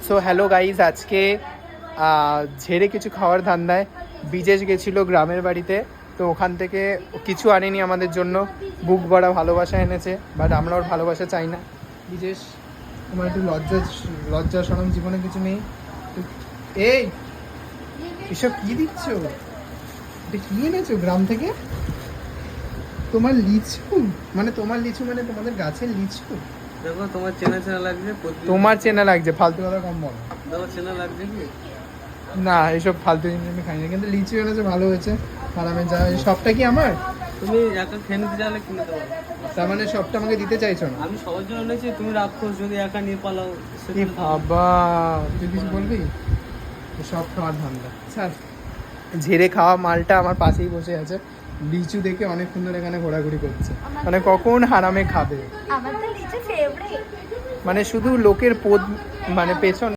So hello guys, আজকে ঝেড়ে কিছু খাওয়ার ধান্দায় বিজেশ গেছিলো গ্রামের বাড়িতে। তো ওখান থেকে কিছু আনেনি আমাদের জন্য, বুক ভরা ভালোবাসা এনেছে, বাট আমরা ওর ভালোবাসা চাই না। বিজেশ, তোমার একটু লজ্জা সরম জীবনে কিছু নেই? এই এসব কি দিচ্ছ? এটা কি এনেছো গ্রাম থেকে? তোমার লিচু মানে তোমাদের গাছের লিচু? দেখো তোমার চেনা চেনা লাগছে, তোমার চেনা লাগছে, ফালতু কথা কম বলো। তোমার চেনা লাগছে কি? না, এইসব ফালতু জিনিস আমি খাই না, কিন্তু লিচু এনেছে, ভালো হয়েছে। আর আমি যা, সবটা কি আমার? তুমি একা খেয়ে নিতে চাইলে কিনে দেবো। তার মানে সবটা আমাকে দিতে চাইছো না? আমি সবার জন্য এনেছি, তুমি রাখো, যদি একা নিয়ে পালাও এ বাবা, তুই কিছু বলবি? সব খাওয়ার ধান্দা স্যার। ঝেড়ে খাওয়া মালটা আমার পাশেই বসে আছে, লিচু দেখে অনেক সুন্দর এখানে ঘোরাঘুরি করছে, মানে কখন হারামে খাবে। আমার তো লিচু ফেভারিট। মানে শুধু লোকের মানে পেছন